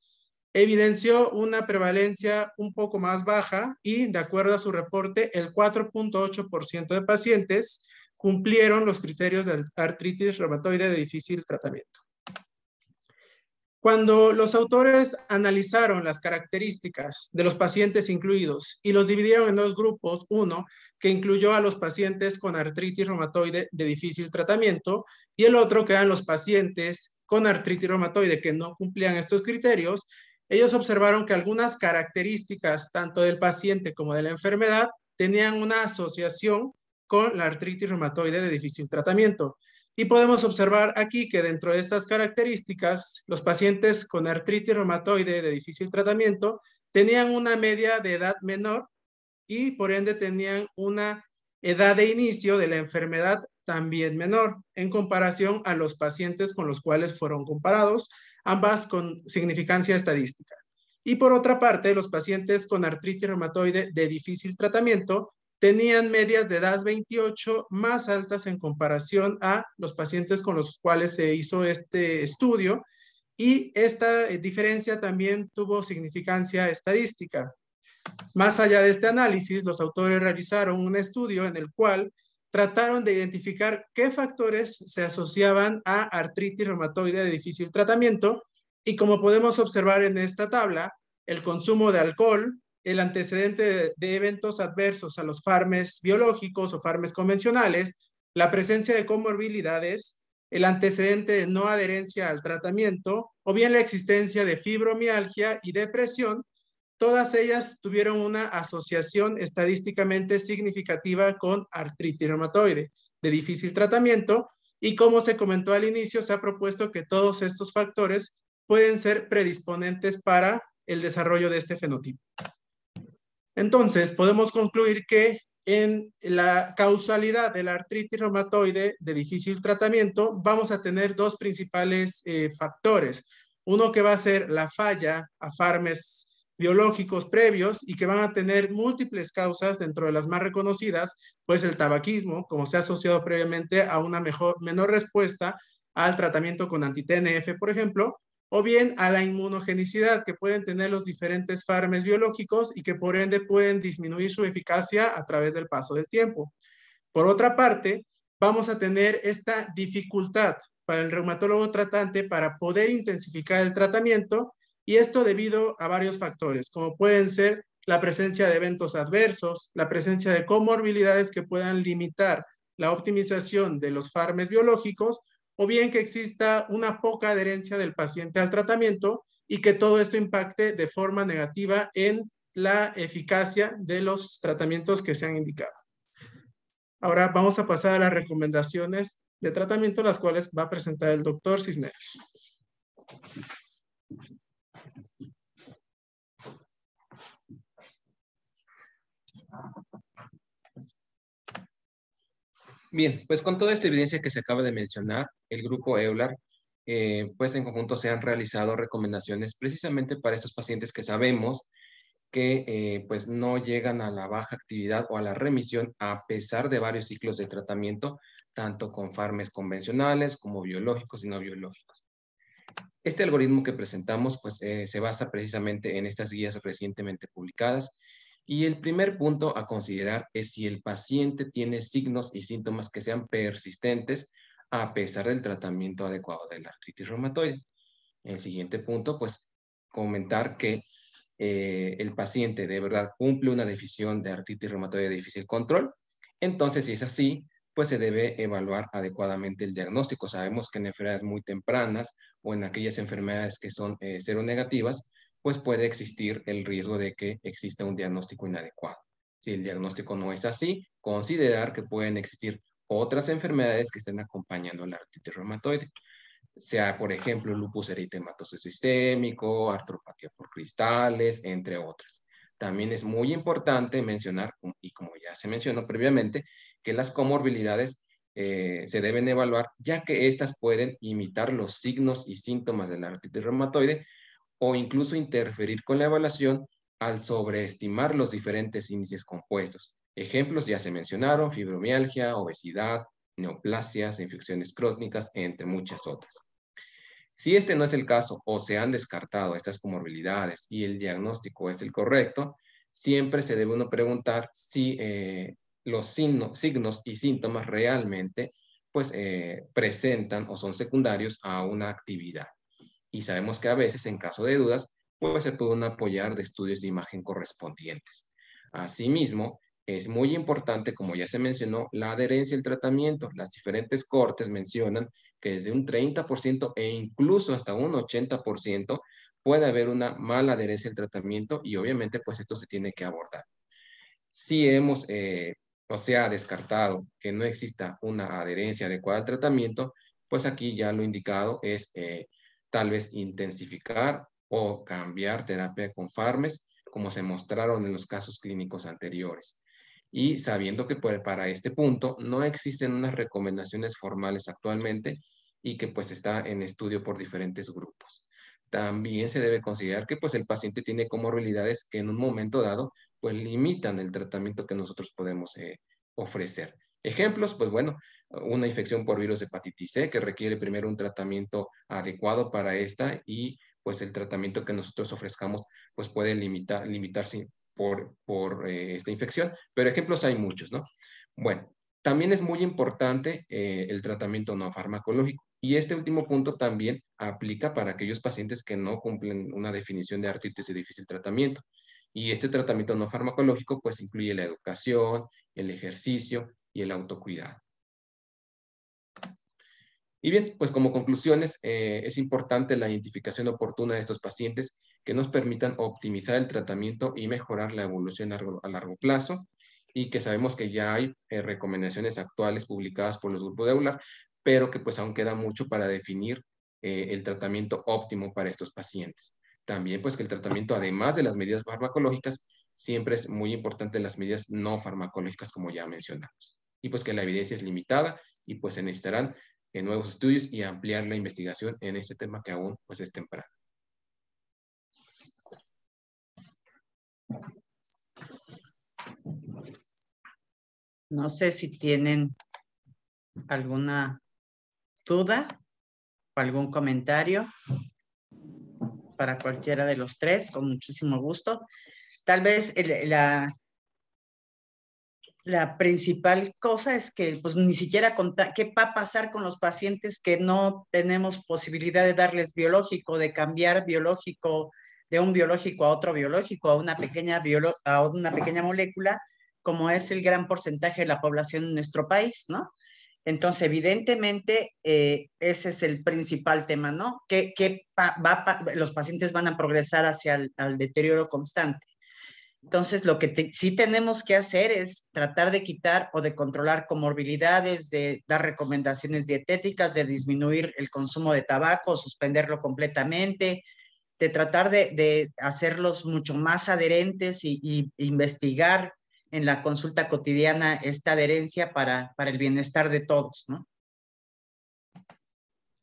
evidenció una prevalencia un poco más baja y, de acuerdo a su reporte, el 4.8% de pacientes cumplieron los criterios de artritis reumatoide de difícil tratamiento. Cuando los autores analizaron las características de los pacientes incluidos y los dividieron en 2 grupos, uno que incluyó a los pacientes con artritis reumatoide de difícil tratamiento y el otro que eran los pacientes con artritis reumatoide que no cumplían estos criterios, ellos observaron que algunas características tanto del paciente como de la enfermedad tenían una asociación con la artritis reumatoide de difícil tratamiento. Y podemos observar aquí que dentro de estas características, los pacientes con artritis reumatoide de difícil tratamiento tenían una media de edad menor y por ende tenían una edad de inicio de la enfermedad también menor en comparación a los pacientes con los cuales fueron comparados, ambas con significancia estadística. Y por otra parte, los pacientes con artritis reumatoide de difícil tratamiento tenían medias de DAS28 más altas en comparación a los pacientes con los cuales se hizo este estudio, y esta diferencia también tuvo significancia estadística. Más allá de este análisis, los autores realizaron un estudio en el cual trataron de identificar qué factores se asociaban a artritis reumatoide de difícil tratamiento, y como podemos observar en esta tabla, el consumo de alcohol, el antecedente de eventos adversos a los fármacos biológicos o fármacos convencionales, la presencia de comorbilidades, el antecedente de no adherencia al tratamiento, o bien la existencia de fibromialgia y depresión, todas ellas tuvieron una asociación estadísticamente significativa con artritis reumatoide de difícil tratamiento, y como se comentó al inicio, se ha propuesto que todos estos factores pueden ser predisponentes para el desarrollo de este fenotipo. Entonces, podemos concluir que en la causalidad de la artritis reumatoide de difícil tratamiento vamos a tener dos principales factores. Uno que va a ser la falla a fármacos biológicos previos y que van a tener múltiples causas, dentro de las más reconocidas, pues el tabaquismo, como se ha asociado previamente a una menor respuesta al tratamiento con anti-TNF, por ejemplo, o bien a la inmunogenicidad que pueden tener los diferentes fármacos biológicos y que por ende pueden disminuir su eficacia a través del paso del tiempo. Por otra parte, vamos a tener esta dificultad para el reumatólogo tratante para poder intensificar el tratamiento, y esto debido a varios factores, como pueden ser la presencia de eventos adversos, la presencia de comorbilidades que puedan limitar la optimización de los fármacos biológicos, o bien que exista una poca adherencia del paciente al tratamiento y que todo esto impacte de forma negativa en la eficacia de los tratamientos que se han indicado. Ahora vamos a pasar a las recomendaciones de tratamiento, las cuales va a presentar el doctor Cisneros. Bien, pues con toda esta evidencia que se acaba de mencionar, el grupo EULAR, pues en conjunto se han realizado recomendaciones precisamente para esos pacientes que sabemos que pues no llegan a la baja actividad o a la remisión a pesar de varios ciclos de tratamiento, tanto con fármacos convencionales como biológicos y no biológicos. Este algoritmo que presentamos pues se basa precisamente en estas guías recientemente publicadas, y el primer punto a considerar es si el paciente tiene signos y síntomas que sean persistentes a pesar del tratamiento adecuado de la artritis reumatoide. El siguiente punto, pues comentar que el paciente de verdad cumple una definición de artritis reumatoide de difícil control. Entonces, si es así, pues se debe evaluar adecuadamente el diagnóstico. Sabemos que en enfermedades muy tempranas o en aquellas enfermedades que son seronegativas, pues puede existir el riesgo de que exista un diagnóstico inadecuado. Si el diagnóstico no es así, considerar que pueden existir otras enfermedades que estén acompañando la artritis reumatoide, sea, por ejemplo, lupus eritematoso sistémico, artropatía por cristales, entre otras. También es muy importante mencionar, y como ya se mencionó previamente, que las comorbilidades se deben evaluar, ya que estas pueden imitar los signos y síntomas de la artritis reumatoide o incluso interferir con la evaluación al sobreestimar los diferentes índices compuestos. Ejemplos ya se mencionaron: fibromialgia, obesidad, neoplasias, infecciones crónicas, entre muchas otras. Si este no es el caso o se han descartado estas comorbilidades y el diagnóstico es el correcto, siempre se debe uno preguntar si los signos y síntomas realmente pues, presentan o son secundarios a una actividad. Y sabemos que a veces, en caso de dudas, pues se pueden apoyar de estudios de imagen correspondientes. Asimismo, es muy importante, como ya se mencionó, la adherencia al tratamiento. Las diferentes cortes mencionan que desde un 30% e incluso hasta un 80% puede haber una mala adherencia al tratamiento, y obviamente pues esto se tiene que abordar. Si hemos, o sea, descartado que no exista una adherencia adecuada al tratamiento, pues aquí ya lo indicado es tal vez intensificar o cambiar terapia con fármacos, como se mostraron en los casos clínicos anteriores. y sabiendo que pues, para este punto no existen unas recomendaciones formales actualmente y que pues está en estudio por diferentes grupos. También se debe considerar que pues el paciente tiene comorbilidades que en un momento dado pues limitan el tratamiento que nosotros podemos ofrecer. Ejemplos, pues bueno, una infección por virus de hepatitis C que requiere primero un tratamiento adecuado para esta y pues el tratamiento que nosotros ofrezcamos pues puede limitarse por esta infección, pero ejemplos hay muchos, ¿no? Bueno, también es muy importante el tratamiento no farmacológico y este último punto también aplica para aquellos pacientes que no cumplen una definición de artritis de difícil tratamiento. Y este tratamiento no farmacológico pues incluye la educación, el ejercicio y el autocuidado. Y bien, pues como conclusiones, es importante la identificación oportuna de estos pacientes que nos permitan optimizar el tratamiento y mejorar la evolución a largo plazo, y que sabemos que ya hay recomendaciones actuales publicadas por los grupos de EULAR, pero que pues aún queda mucho para definir el tratamiento óptimo para estos pacientes. También pues que el tratamiento, además de las medidas farmacológicas, siempre es muy importante las medidas no farmacológicas, como ya mencionamos. Y pues que la evidencia es limitada y pues se necesitarán nuevos estudios y ampliar la investigación en este tema que aún pues es temprano. No sé si tienen alguna duda o algún comentario para cualquiera de los tres, con muchísimo gusto. Tal vez la principal cosa es que pues ni siquiera qué va a pasar con los pacientes que no tenemos posibilidad de darles biológico, de cambiar biológico, de un biológico a otro biológico, a una pequeña molécula, como es el gran porcentaje de la población en nuestro país, ¿no? Entonces, evidentemente, ese es el principal tema, ¿no? Los pacientes van a progresar hacia el deterioro constante. Entonces, lo que sí tenemos que hacer es tratar de quitar o de controlar comorbilidades, de dar recomendaciones dietéticas, de disminuir el consumo de tabaco, suspenderlo completamente, de tratar de hacerlos mucho más adherentes y investigar en la consulta cotidiana esta adherencia para el bienestar de todos, ¿no?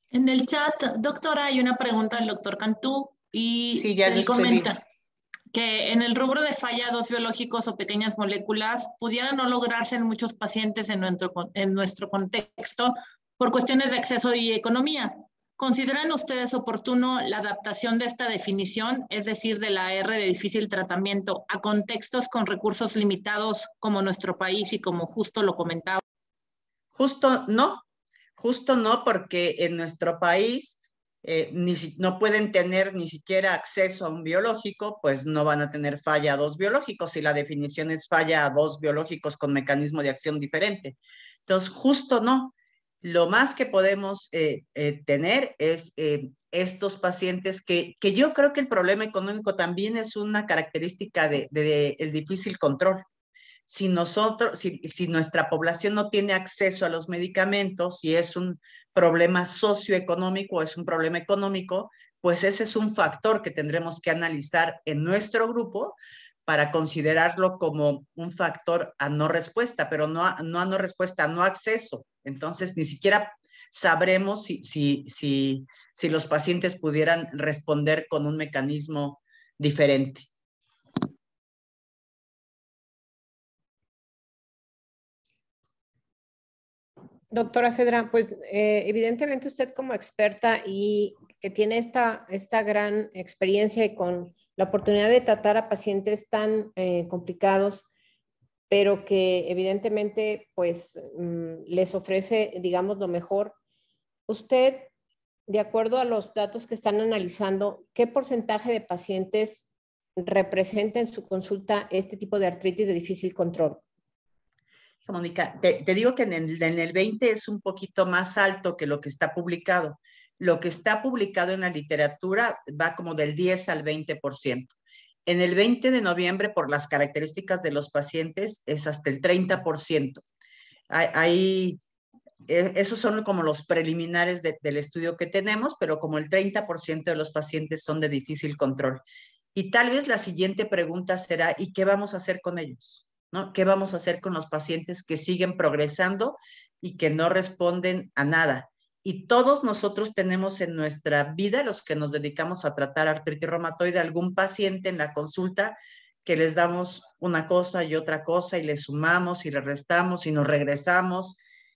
En el chat, doctora, hay una pregunta del doctor Cantú y sí, ya él comenta que en el rubro de fallados biológicos o pequeñas moléculas pudiera no lograrse en muchos pacientes en nuestro contexto por cuestiones de acceso y economía. ¿Consideran ustedes oportuno la adaptación de esta definición, es decir, de la R de difícil tratamiento, a contextos con recursos limitados como nuestro país y como justo lo comentaba? Justo no, porque en nuestro país no pueden tener ni siquiera acceso a un biológico, pues no van a tener falla a 2 biológicos, y la definición es falla a 2 biológicos con mecanismo de acción diferente. Entonces, justo no. Lo más que podemos tener es estos pacientes que yo creo que el problema económico también es una característica del difícil control. Si nuestra población no tiene acceso a los medicamentos, si es un problema socioeconómico, es un problema económico, pues ese es un factor que tendremos que analizar en nuestro grupo para considerarlo como un factor a no respuesta, pero no a no respuesta, a no acceso. Entonces, ni siquiera sabremos si los pacientes pudieran responder con un mecanismo diferente. Doctora Fedra, pues evidentemente usted como experta y que tiene esta gran experiencia y con la oportunidad de tratar a pacientes tan complicados, pero que evidentemente pues les ofrece, digamos, lo mejor. Usted, de acuerdo a los datos que están analizando, ¿qué porcentaje de pacientes representa en su consulta este tipo de artritis de difícil control? Mónica, te digo que en el 20 es un poquito más alto que lo que está publicado. Lo que está publicado en la literatura va como del 10 al 20%. En el 20 de noviembre, por las características de los pacientes, es hasta el 30%. Esos son como los preliminares del estudio que tenemos, pero como el 30% de los pacientes son de difícil control. Y tal vez la siguiente pregunta será, ¿y qué vamos a hacer con ellos? ¿no? ¿Qué vamos a hacer con los pacientes que siguen progresando y que no responden a nada? Y todos nosotros tenemos en nuestra vida, los que nos dedicamos a tratar artritis reumatoide, algún paciente en la consulta que les damos una cosa y otra cosa y le sumamos y le restamos y nos regresamos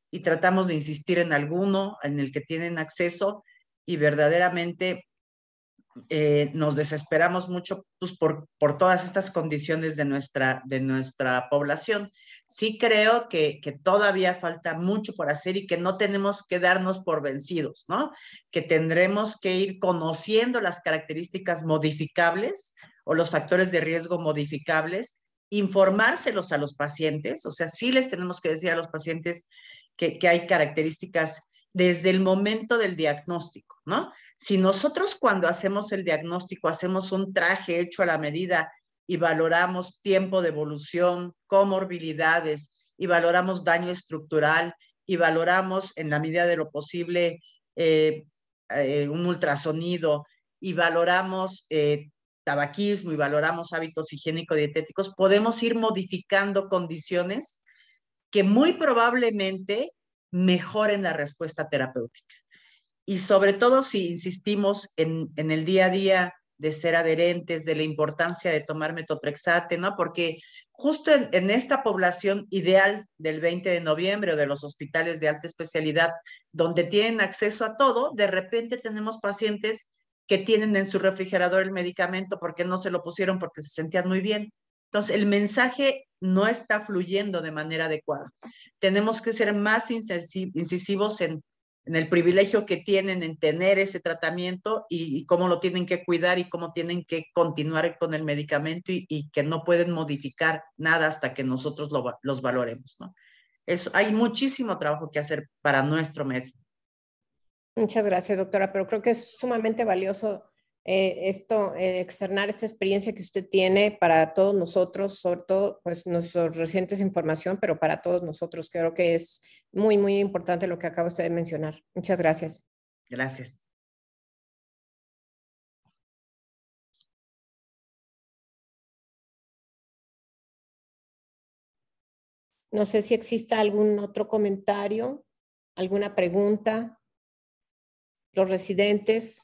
y tratamos de insistir en alguno en el que tienen acceso y verdaderamente nos desesperamos mucho pues, por todas estas condiciones de nuestra población. Sí creo que todavía falta mucho por hacer y que no tenemos que darnos por vencidos, ¿no? Que tendremos que ir conociendo las características modificables o los factores de riesgo modificables, informárselos a los pacientes, o sea, sí les tenemos que decir a los pacientes que hay características desde el momento del diagnóstico, ¿no? Si nosotros cuando hacemos el diagnóstico hacemos un traje hecho a la medida y valoramos tiempo de evolución, comorbilidades y valoramos daño estructural y valoramos en la medida de lo posible un ultrasonido y valoramos tabaquismo y valoramos hábitos higiénico-dietéticos, podemos ir modificando condiciones que muy probablemente mejoren la respuesta terapéutica. Y sobre todo si insistimos en el día a día de ser adherentes, de la importancia de tomar metotrexate, ¿no? Porque justo en esta población ideal del 20 de noviembre o de los hospitales de alta especialidad, donde tienen acceso a todo, de repente tenemos pacientes que tienen en su refrigerador el medicamento porque no se lo pusieron porque se sentían muy bien. Entonces, el mensaje no está fluyendo de manera adecuada. Tenemos que ser más incisivos en el privilegio que tienen en tener ese tratamiento y cómo lo tienen que cuidar y cómo tienen que continuar con el medicamento y que no pueden modificar nada hasta que nosotros los valoremos, ¿no? Hay muchísimo trabajo que hacer para nuestro medio. Muchas gracias, doctora, pero creo que es sumamente valioso externar esta experiencia que usted tiene para todos nosotros, sobre todo pues nuestros recientes información, pero para todos nosotros. Creo que es muy, muy importante lo que acaba usted de mencionar. Muchas gracias. Gracias. No sé si exista algún otro comentario, alguna pregunta. Los residentes.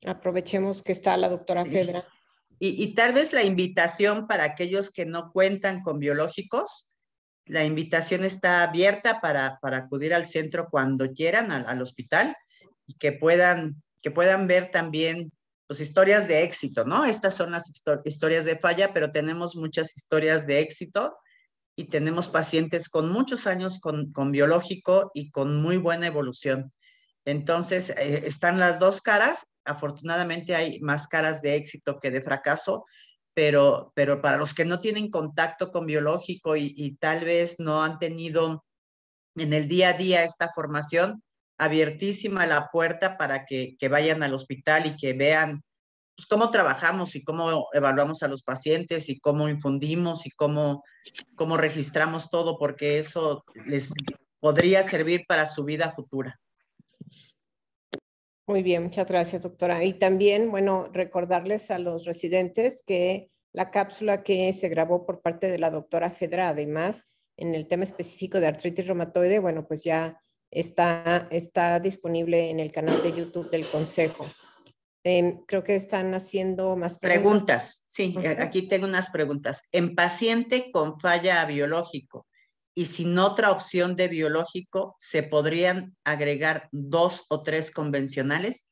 Aprovechemos que está la doctora Fedra. Y tal vez la invitación para aquellos que no cuentan con biológicos, la invitación está abierta para acudir al centro cuando quieran, al hospital, y que puedan ver también pues, historias de éxito, ¿no? Estas son las historias de falla, pero tenemos muchas historias de éxito y tenemos pacientes con muchos años con biológico y con muy buena evolución. Entonces, están las dos caras. Afortunadamente hay más caras de éxito que de fracaso, pero para los que no tienen contacto con biológico y tal vez no han tenido en el día a día esta formación, abiertísima la puerta para que vayan al hospital y que vean pues, cómo trabajamos y cómo evaluamos a los pacientes y cómo infundimos y cómo registramos todo, porque eso les podría servir para su vida futura. Muy bien, muchas gracias, doctora. Y también, bueno, recordarles a los residentes que la cápsula que se grabó por parte de la doctora Fedra, además, en el tema específico de artritis reumatoide, bueno, pues ya está disponible en el canal de YouTube del Consejo. Creo que están haciendo más preguntas. Sí, aquí tengo unas preguntas. En paciente con falla biológico y sin otra opción de biológico, ¿se podrían agregar 2 o 3 convencionales?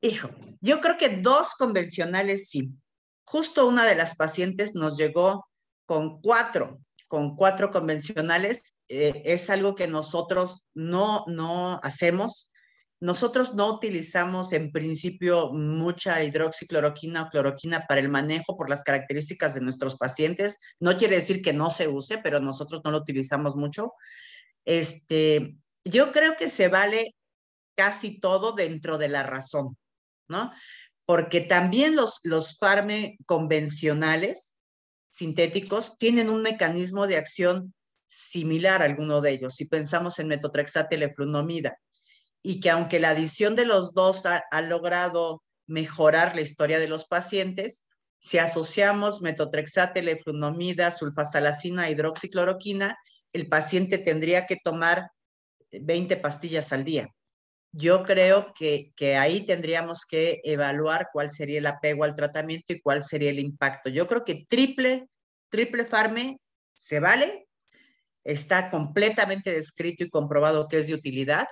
Hijo, yo creo que 2 convencionales sí. Justo una de las pacientes nos llegó con 4 convencionales. Es algo que nosotros no hacemos. Nosotros no utilizamos en principio mucha hidroxicloroquina o cloroquina para el manejo por las características de nuestros pacientes. No quiere decir que no se use, pero nosotros no lo utilizamos mucho. Yo creo que se vale casi todo dentro de la razón, ¿no? Porque también los convencionales sintéticos tienen un mecanismo de acción similar a alguno de ellos. Si pensamos en metotrexate y leflunomida, y que aunque la adición de los dos ha logrado mejorar la historia de los pacientes, si asociamos metotrexate, leflunomida, sulfasalacina, hidroxicloroquina, el paciente tendría que tomar 20 pastillas al día. Yo creo que ahí tendríamos que evaluar cuál sería el apego al tratamiento y cuál sería el impacto. Yo creo que triple farme se vale, está completamente descrito y comprobado que es de utilidad.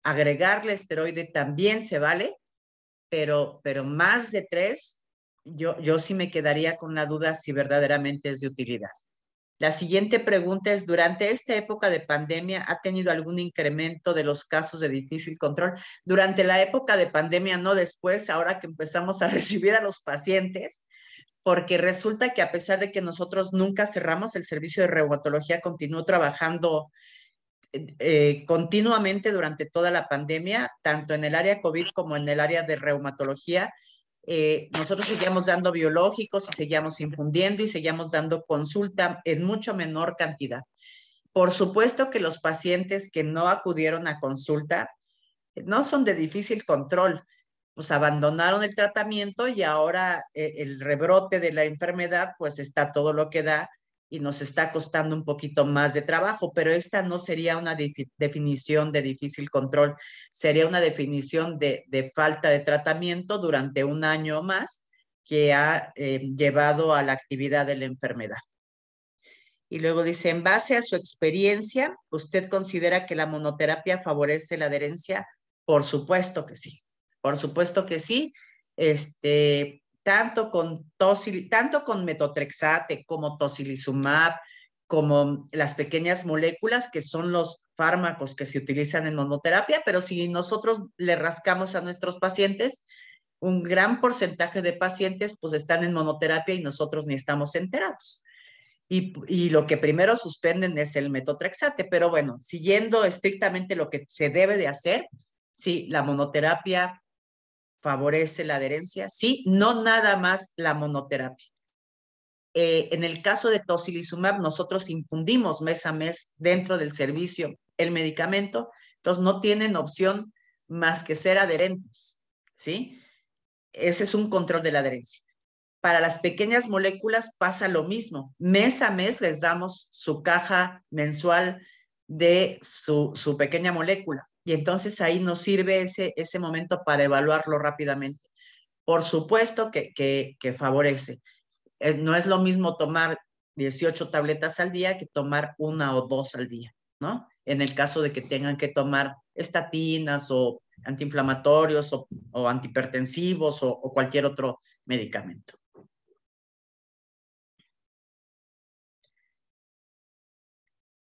Agregarle esteroide también se vale, pero más de 3, yo sí me quedaría con la duda si verdaderamente es de utilidad. La siguiente pregunta es, ¿durante esta época de pandemia ha tenido algún incremento de los casos de difícil control? Durante la época de pandemia, no después, ahora que empezamos a recibir a los pacientes, porque resulta que a pesar de que nosotros nunca cerramos, el servicio de reumatología continuó trabajando continuamente durante toda la pandemia, tanto en el área COVID como en el área de reumatología. Nosotros seguíamos dando biológicos y seguíamos infundiendo y seguíamos dando consulta en mucho menor cantidad. Por supuesto que los pacientes que no acudieron a consulta no son de difícil control, pues abandonaron el tratamiento y ahora el rebrote de la enfermedad pues está todo lo que da y nos está costando un poquito más de trabajo, pero esta no sería una definición de difícil control, sería una definición de falta de tratamiento durante un año o más que ha llevado a la actividad de la enfermedad. Y luego dice, en base a su experiencia, ¿usted considera que la monoterapia favorece la adherencia? Por supuesto que sí, por supuesto que sí. Tanto con metotrexate como tocilizumab, como las pequeñas moléculas que son los fármacos que se utilizan en monoterapia, pero si nosotros le rascamos a nuestros pacientes, un gran porcentaje de pacientes pues están en monoterapia y nosotros ni estamos enterados. Y lo que primero suspenden es el metotrexate, pero bueno, siguiendo estrictamente lo que se debe de hacer, sí, la monoterapia favorece la adherencia, sí, no nada más la monoterapia. En el caso de tocilizumab, nosotros infundimos mes a mes dentro del servicio el medicamento, entonces no tienen opción más que ser adherentes, ¿sí? Ese es un control de la adherencia. Para las pequeñas moléculas pasa lo mismo. Mes a mes les damos su caja mensual de su pequeña molécula. Y entonces ahí nos sirve ese momento para evaluarlo rápidamente. Por supuesto que favorece. No es lo mismo tomar 18 tabletas al día que tomar 1 o 2 al día, ¿no? En el caso de que tengan que tomar estatinas o antiinflamatorios o antihipertensivos o cualquier otro medicamento.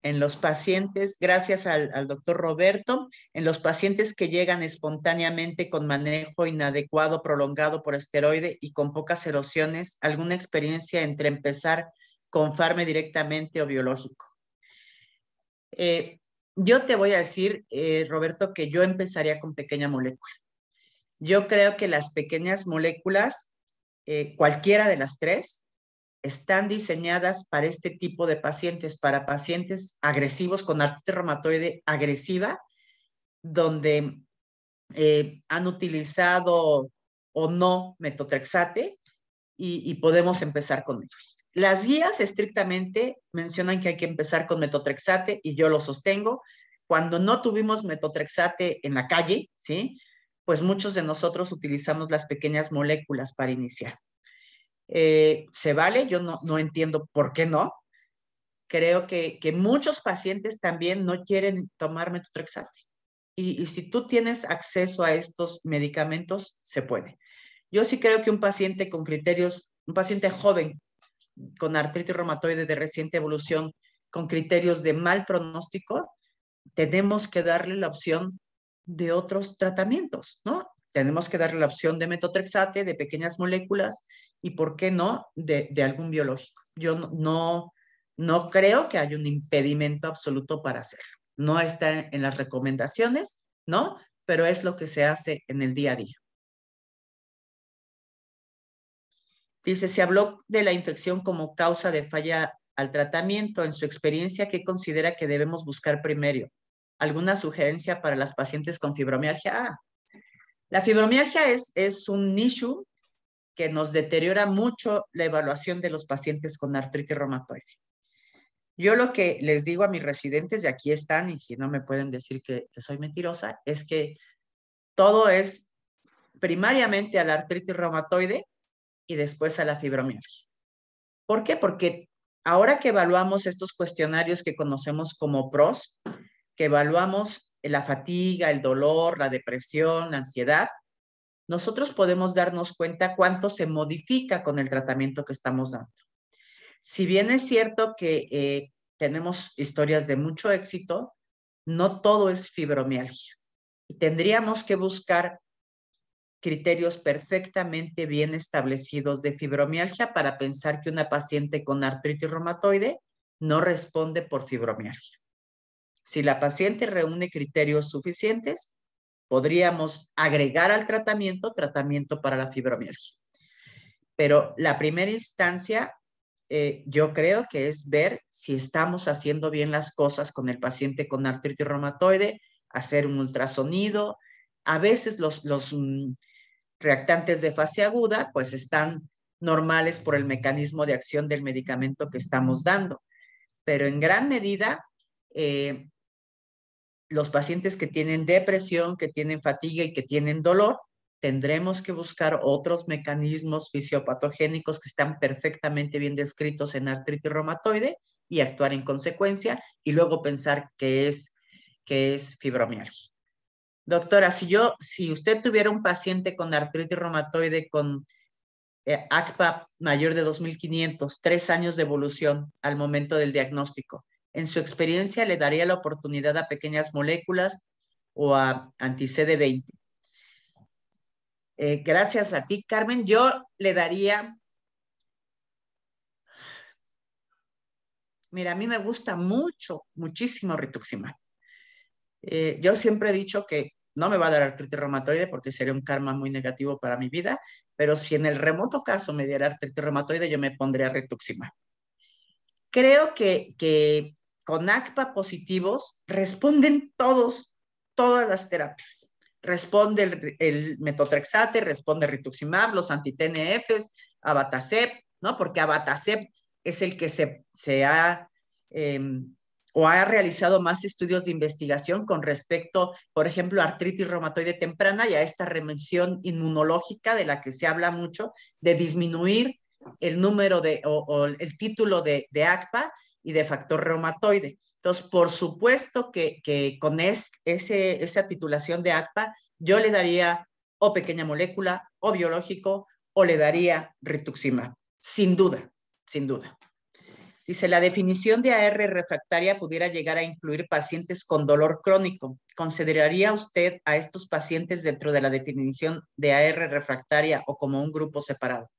En los pacientes, gracias al doctor Roberto, en los pacientes que llegan espontáneamente con manejo inadecuado prolongado por esteroide y con pocas erosiones, ¿alguna experiencia entre empezar con farme directamente o biológico? Yo te voy a decir, Roberto, que yo empezaría con pequeña molécula. Yo creo que las pequeñas moléculas, cualquiera de las tres, están diseñadas para este tipo de pacientes, para pacientes agresivos con artritis reumatoide agresiva, donde han utilizado o no metotrexate y podemos empezar con ellos. Las guías estrictamente mencionan que hay que empezar con metotrexate y yo lo sostengo. Cuando no tuvimos metotrexate en la calle, ¿sí? Pues muchos de nosotros utilizamos las pequeñas moléculas para iniciar. Se vale, yo no entiendo por qué no. Creo que muchos pacientes también no quieren tomar metotrexate. Y si tú tienes acceso a estos medicamentos, se puede. Yo sí creo que un paciente con criterios, un paciente joven con artritis reumatoide de reciente evolución, con criterios de mal pronóstico, tenemos que darle la opción de otros tratamientos, ¿no? Tenemos que darle la opción de metotrexate, de pequeñas moléculas y, ¿por qué no?, de algún biológico. Yo no creo que haya un impedimento absoluto para hacerlo. No está en las recomendaciones, ¿no? Pero es lo que se hace en el día a día. Dice, se habló de la infección como causa de falla al tratamiento, en su experiencia, ¿qué considera que debemos buscar primero? ¿Alguna sugerencia para las pacientes con fibromialgia? La fibromialgia es un issue que nos deteriora mucho la evaluación de los pacientes con artritis reumatoide. Yo lo que les digo a mis residentes, y aquí están, y si no me pueden decir que soy mentirosa, es que todo es primariamente a la artritis reumatoide y después a la fibromialgia. ¿Por qué? Porque ahora que evaluamos estos cuestionarios que conocemos como PROS, que evaluamos la fatiga, el dolor, la depresión, la ansiedad, nosotros podemos darnos cuenta cuánto se modifica con el tratamiento que estamos dando. Si bien es cierto que tenemos historias de mucho éxito, no todo es fibromialgia. Y tendríamos que buscar criterios perfectamente bien establecidos de fibromialgia para pensar que una paciente con artritis reumatoide no responde por fibromialgia. Si la paciente reúne criterios suficientes, podríamos agregar al tratamiento para la fibromialgia. Pero la primera instancia, yo creo que es ver si estamos haciendo bien las cosas con el paciente con artritis reumatoide, hacer un ultrasonido. A veces los reactantes de fase aguda pues están normales por el mecanismo de acción del medicamento que estamos dando. Pero en gran medida, los pacientes que tienen depresión, que tienen fatiga y que tienen dolor, tendremos que buscar otros mecanismos fisiopatogénicos que están perfectamente bien descritos en artritis reumatoide y actuar en consecuencia y luego pensar que es fibromialgia. Doctora, si usted tuviera un paciente con artritis reumatoide con ACPA mayor de 2500, 3 años de evolución al momento del diagnóstico, ¿en su experiencia le daría la oportunidad a pequeñas moléculas o a anti-CD20? Gracias a ti, Carmen. Yo le daría... Mira, a mí me gusta muchísimo rituximab. Yo siempre he dicho que no me va a dar artritis reumatoide porque sería un karma muy negativo para mi vida, pero si en el remoto caso me diera artritis reumatoide, yo me pondría rituximab. Creo que con ACPA positivos responden todas las terapias. Responde el metotrexate, responde rituximab, los anti-TNFs, abatacept, ¿no? Porque abatacept es el que se ha o ha realizado más estudios de investigación con respecto, por ejemplo, a artritis reumatoide temprana y a esta remisión inmunológica de la que se habla mucho, de disminuir el número o el título de ACPA y de factor reumatoide. Entonces, por supuesto que con esa titulación de ACPA, yo le daría o pequeña molécula o biológico o le daría rituximab, sin duda, sin duda. Dice, la definición de AR refractaria pudiera llegar a incluir pacientes con dolor crónico. ¿Consideraría usted a estos pacientes dentro de la definición de AR refractaria o como un grupo separado?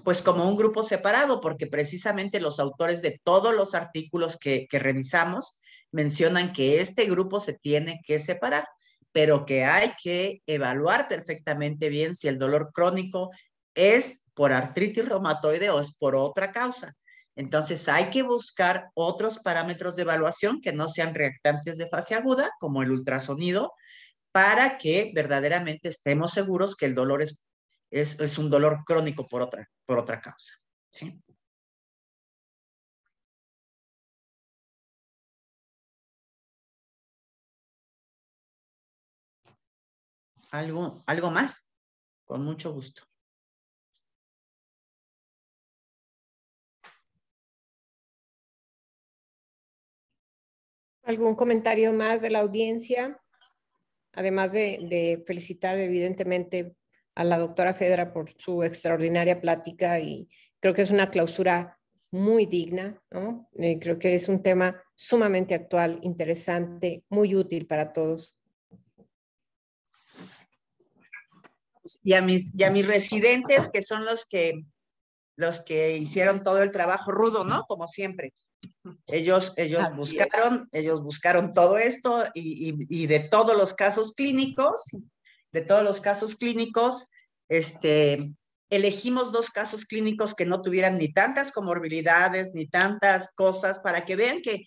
Pues como un grupo separado, porque precisamente los autores de todos los artículos que revisamos mencionan que este grupo se tiene que separar, pero que hay que evaluar perfectamente bien si el dolor crónico es por artritis reumatoide o es por otra causa. Entonces hay que buscar otros parámetros de evaluación que no sean reactantes de fase aguda, como el ultrasonido, para que verdaderamente estemos seguros que el dolor es un dolor crónico por otra causa. ¿Sí? ¿Algo más? Con mucho gusto. ¿Algún comentario más de la audiencia? Además de felicitar evidentemente a la doctora Fedra por su extraordinaria plática y creo que es una clausura muy digna, ¿no? Creo que es un tema sumamente actual, interesante, muy útil para todos. Y a mis residentes, que son los que hicieron todo el trabajo rudo, ¿no? Como siempre. Ellos buscaron todo esto y de todos los casos clínicos, elegimos 2 casos clínicos que no tuvieran ni tantas comorbilidades, ni tantas cosas, para que vean que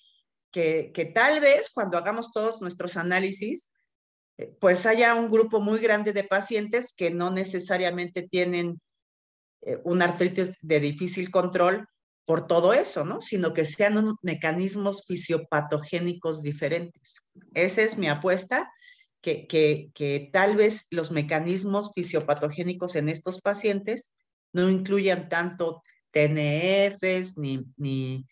tal vez cuando hagamos todos nuestros análisis, pues haya un grupo muy grande de pacientes que no necesariamente tienen una artritis de difícil control por todo eso, ¿no? Sino que sean mecanismos fisiopatogénicos diferentes. Esa es mi apuesta, que tal vez los mecanismos fisiopatogénicos en estos pacientes no incluyan tanto TNFs, ni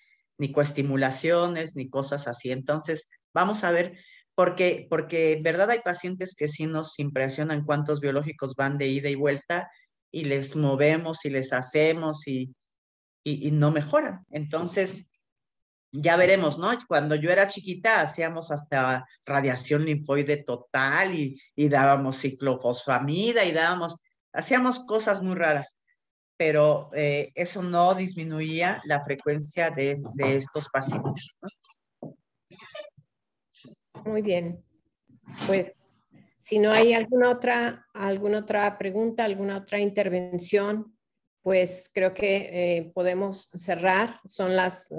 coestimulaciones, ni cosas así. Entonces, vamos a ver, porque en verdad hay pacientes que sí nos impresionan cuántos biológicos van de ida y vuelta, y les movemos y les hacemos y no mejoran. Entonces, ya veremos, ¿no? Cuando yo era chiquita hacíamos hasta radiación linfoide total y dábamos ciclofosfamida y hacíamos cosas muy raras, pero eso no disminuía la frecuencia de estos pacientes, ¿no? Muy bien. Pues si no hay alguna otra pregunta, alguna otra intervención, pues creo que podemos cerrar. Son las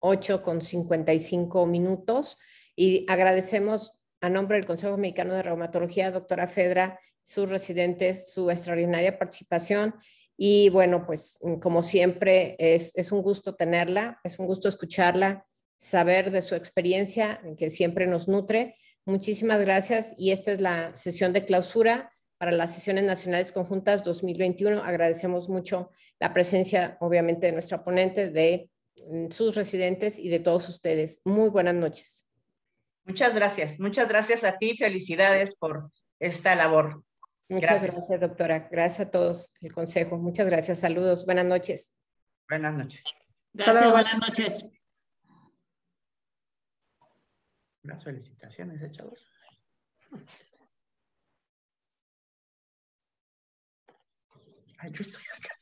8:55 y agradecemos a nombre del Consejo Mexicano de Reumatología, doctora Fedra, sus residentes, su extraordinaria participación. Y bueno, pues como siempre es un gusto tenerla, es un gusto escucharla, saber de su experiencia que siempre nos nutre. Muchísimas gracias y esta es la sesión de clausura para las sesiones nacionales conjuntas 2021. Agradecemos mucho la presencia, obviamente, de nuestra ponente, de sus residentes y de todos ustedes. Muy buenas noches. Muchas gracias a ti, felicidades por esta labor. Muchas gracias, doctora. Gracias a todos el consejo. Muchas gracias. Saludos. Buenas noches. Buenas noches. Gracias, buenas noches. Las felicitaciones, chavos. Ay, yo estoy acá.